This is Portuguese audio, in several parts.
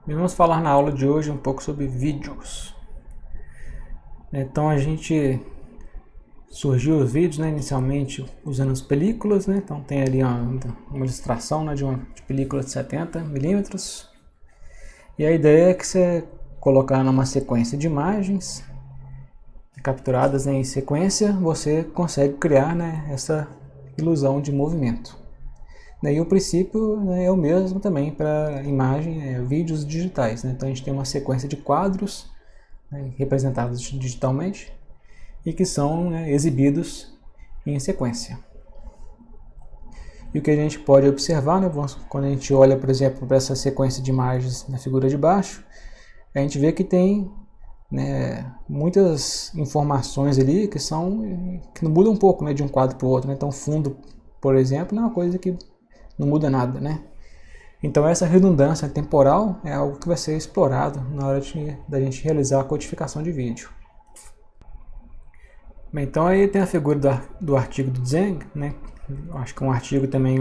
E vamos falar na aula de hoje um pouco sobre vídeos. Então a gente surgiu os vídeos, inicialmente usando as películas, Então tem ali uma ilustração, de película de 70 milímetros. E a ideia é que você colocar numa sequência de imagens capturadas em sequência, você consegue criar essa ilusão de movimento. E o princípio é o mesmo também para vídeos digitais. Então a gente tem uma sequência de quadros representados digitalmente e que são exibidos em sequência. E o que a gente pode observar, quando a gente olha, por exemplo, para essa sequência de imagens na figura de baixo, a gente vê que tem muitas informações ali que não mudam um pouco de um quadro para o outro. Então fundo, por exemplo, é uma coisa que não muda nada, Então essa redundância temporal é algo que vai ser explorado na hora da gente realizar a codificação de vídeo. Bem, então aí tem a figura do artigo do Zhang, Acho que um artigo também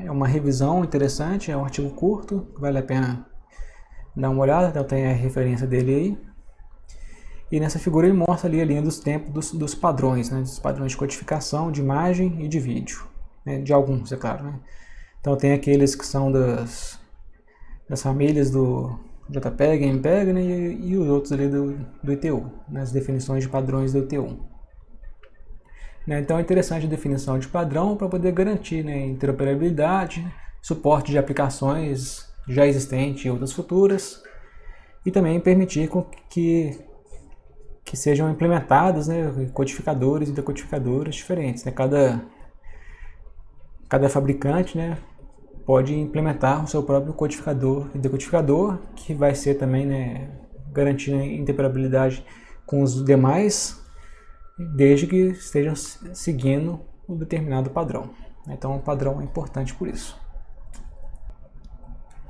é uma revisão interessante, é um artigo curto, vale a pena dar uma olhada, então tem a referência dele aí. E nessa figura ele mostra ali a linha dos tempos dos padrões, dos padrões de codificação, de imagem e de vídeo, de alguns, é claro, Então tem aqueles que são das famílias do JPEG, MPEG, e os outros ali do ITU, as definições de padrões do ITU. Então é interessante a definição de padrão para poder garantir interoperabilidade, suporte de aplicações já existentes e outras futuras, e também permitir que sejam implementados codificadores e decodificadores diferentes. Cada fabricante pode implementar o seu próprio codificador e decodificador, que vai ser também garantindo a interoperabilidade com os demais, desde que estejam seguindo um determinado padrão. Então o padrão é importante por isso.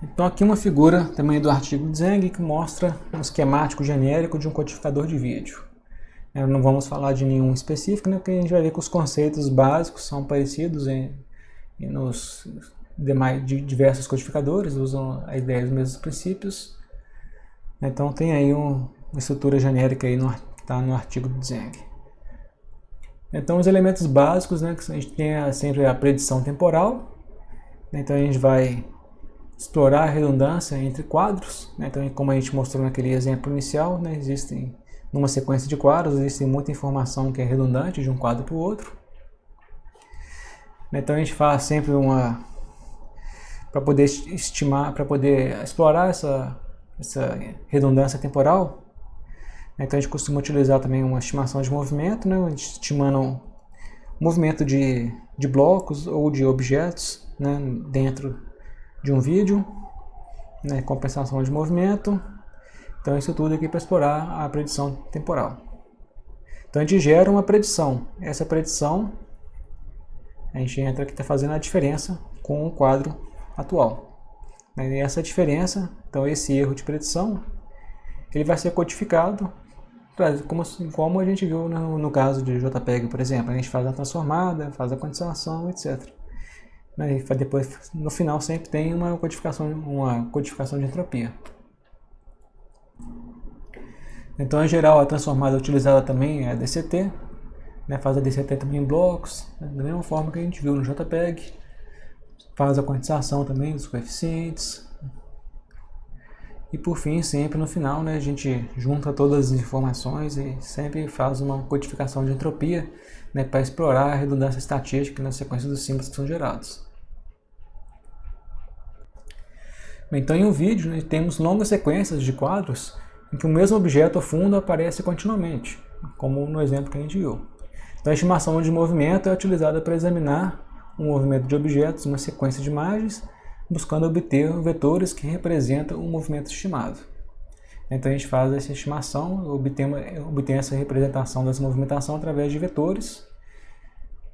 Então aqui uma figura também do artigo de Zhang que mostra um esquemático genérico de um codificador de vídeo. Não vamos falar de nenhum específico, porque a gente vai ver que os conceitos básicos são parecidos nos demais diversos codificadores, usam a ideia dos mesmos princípios. Então tem aí uma estrutura genérica aí que está no artigo do Zhang. Então os elementos básicos, que a gente tem sempre a predição temporal. Então a gente vai explorar a redundância entre quadros. Então, como a gente mostrou naquele exemplo inicial, existem, numa sequência de quadros, existe muita informação que é redundante de um quadro para o outro. Então a gente faz sempre para poder estimar, para poder explorar essa redundância temporal. Então a gente costuma utilizar também uma estimação de movimento, estimando o movimento de blocos ou de objetos dentro de um vídeo, compensação de movimento. Então isso tudo aqui para explorar a predição temporal. Então a gente gera uma predição. Essa predição a gente entra aqui, está fazendo a diferença com o quadro atual. E essa diferença, então esse erro de predição, ele vai ser codificado, como a gente viu no caso de JPEG, por exemplo. A gente faz a transformada, faz a condicionação, etc. E depois, no final, sempre tem uma codificação de entropia. Então, em geral, a transformada utilizada também é a DCT, faz a DCT também em blocos, da mesma forma que a gente viu no JPEG, faz a quantização também dos coeficientes. E por fim, sempre no final, a gente junta todas as informações e sempre faz uma codificação de entropia, para explorar a redundância estatística na sequência dos símbolos que são gerados. Então em um vídeo temos longas sequências de quadros em que o mesmo objeto ao fundo aparece continuamente, como no exemplo que a gente viu. Então a estimação de movimento é utilizada para examinar o movimento de objetos em uma sequência de imagens, buscando obter vetores que representam o movimento estimado. Então a gente faz essa estimação, obtém essa representação dessa movimentação através de vetores.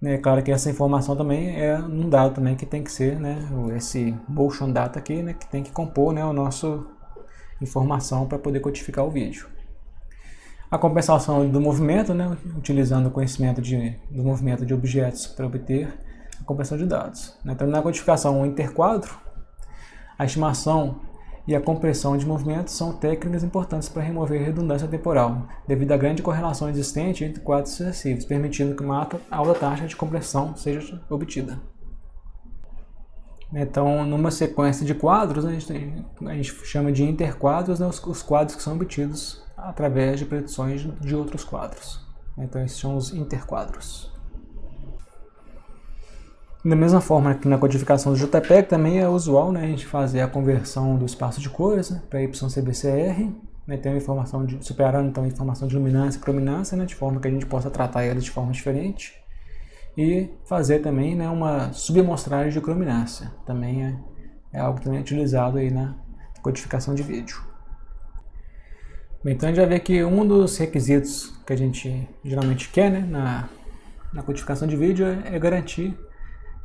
É claro que essa informação também é um dado também que tem que ser, esse motion data aqui, que tem que compor a nossa informação para poder codificar o vídeo. A compensação do movimento, utilizando o conhecimento do movimento de objetos para obter a compensação de dados. Então na codificação interquadro, a estimação e a compressão de movimentos são técnicas importantes para remover redundância temporal, devido à grande correlação existente entre quadros sucessivos, permitindo que uma alta taxa de compressão seja obtida. Então, numa sequência de quadros, a gente chama de interquadros, né, os quadros que são obtidos através de predições de outros quadros. Então, esses são os interquadros. Da mesma forma que na codificação do JPEG, também é usual, né, a gente fazer a conversão do espaço de cores, né, para YCBCR, né, tem uma informação superando então a informação de luminância e crominância, né, de forma que a gente possa tratar elas de forma diferente. E fazer também, né, uma subamostragem de crominância, também é algo também utilizado aí na codificação de vídeo. Bem, então a gente já vê que um dos requisitos que a gente geralmente quer, né, na codificação de vídeo é garantir,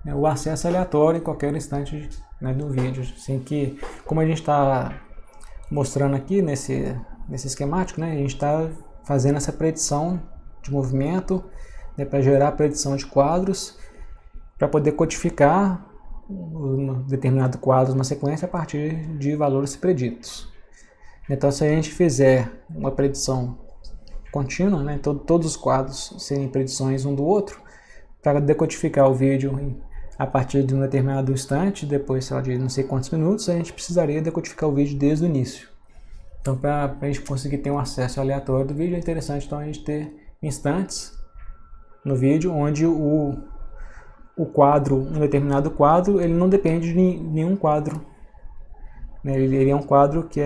né, o acesso aleatório em qualquer instante, né, do vídeo, assim que, como a gente está mostrando aqui nesse esquemático, né, a gente está fazendo essa predição de movimento, né, para gerar a predição de quadros, para poder codificar um determinado quadro, uma sequência, a partir de valores preditos. Então, se a gente fizer uma predição contínua, né, todos os quadros serem predições um do outro, para decodificar o vídeo a partir de um determinado instante, depois, sei lá, de não sei quantos minutos, a gente precisaria decodificar o vídeo desde o início. Então, para a gente conseguir ter um acesso aleatório do vídeo, é interessante então a gente ter instantes no vídeo onde o quadro, um determinado quadro, ele não depende de nenhum quadro, né? Ele é um quadro que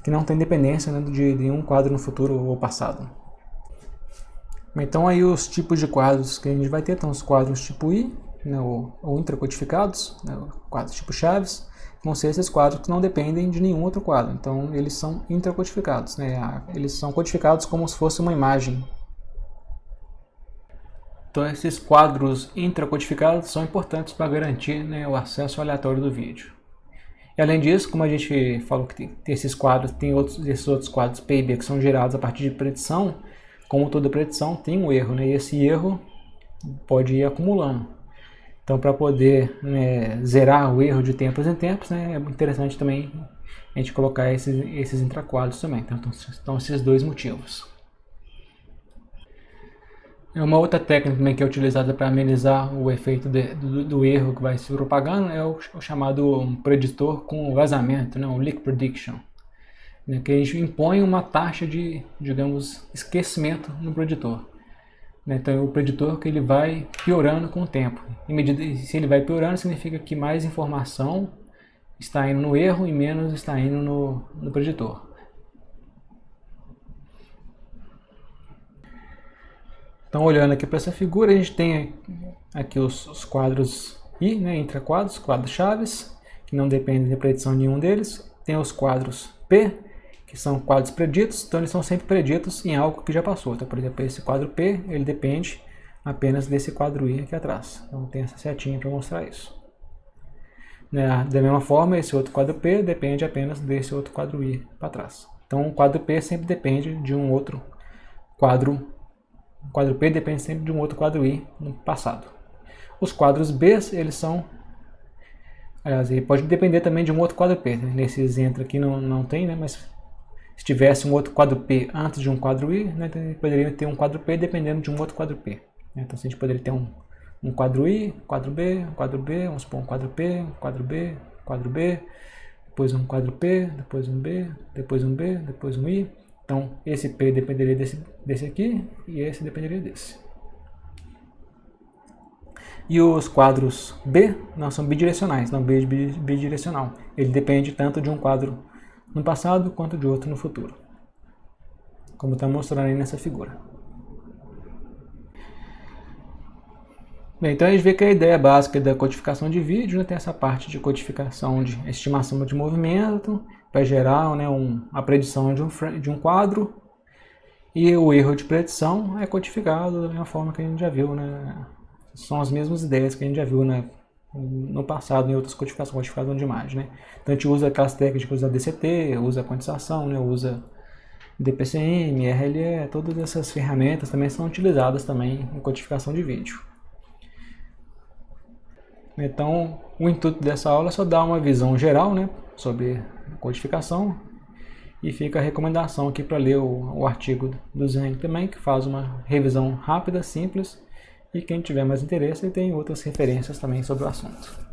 não tem dependência, né, de nenhum quadro no futuro ou passado. Então aí os tipos de quadros que a gente vai ter, então os quadros tipo I, né, ou intracodificados, né, quadros tipo chaves, vão ser esses quadros que não dependem de nenhum outro quadro, então eles são intracodificados, né, eles são codificados como se fosse uma imagem. Então esses quadros intracodificados são importantes para garantir, né, o acesso aleatório do vídeo. E além disso, como a gente falou que tem esses quadros, esses outros quadros P e B que são gerados a partir de predição, como toda predição tem um erro, né, e esse erro pode ir acumulando. Então, para poder, né, zerar o erro de tempos em tempos, né, é interessante também a gente colocar esses intraquadros também. Então esses dois motivos. Uma outra técnica também que é utilizada para amenizar o efeito do erro que vai se propagando é o chamado preditor com vazamento, né, o leak prediction, né, que a gente impõe uma taxa de, digamos, esquecimento no preditor. Então o preditor que ele vai piorando com o tempo. Se ele vai piorando, significa que mais informação está indo no erro e menos está indo no preditor. Então, olhando aqui para essa figura, a gente tem aqui os quadros I, né, intraquadros, quadros chaves, que não dependem de predição nenhum deles. Tem os quadros P, que são quadros preditos, então eles são sempre preditos em algo que já passou. Então, por exemplo, esse quadro P, ele depende apenas desse quadro I aqui atrás. Então, tem essa setinha para mostrar isso. Da mesma forma, esse outro quadro P depende apenas desse outro quadro I para trás. Então, o quadro P sempre depende de um outro quadro. O quadro P depende sempre de um outro quadro I no passado. Os quadros B, eles são... Aliás, ele pode depender também de um outro quadro P. Né? Nesse exemplo aqui não tem, né? Mas se tivesse um outro quadro P antes de um quadro I, né? Então, poderia ter um quadro P dependendo de um outro quadro P. Né? Então, a gente poderia ter um quadro I, quadro B, vamos supor um quadro P, um quadro B, depois um quadro P, depois um B, depois um B, depois um I. Então, esse P dependeria desse aqui e esse dependeria desse. E os quadros B não são bidirecionais, não bidirecional. Ele depende tanto de um quadro no passado quanto de outro no futuro. Como está mostrando aí nessa figura. Bem, então a gente vê que a ideia básica da codificação de vídeo, né, tem essa parte de codificação de estimação de movimento, para gerar, né, a predição de um quadro, e o erro de predição é codificado da mesma forma que a gente já viu, né? São as mesmas ideias que a gente já viu, né, no passado em outras codificação de imagem. Né? Então a gente usa aquelas técnicas, usa DCT, usa quantização, né, usa DPCM, RLE, todas essas ferramentas também são utilizadas também em codificação de vídeo. Então, o intuito dessa aula é só dar uma visão geral, né, sobre codificação. E fica a recomendação aqui para ler o artigo do Zhang também, que faz uma revisão rápida, simples. E quem tiver mais interesse tem outras referências também sobre o assunto.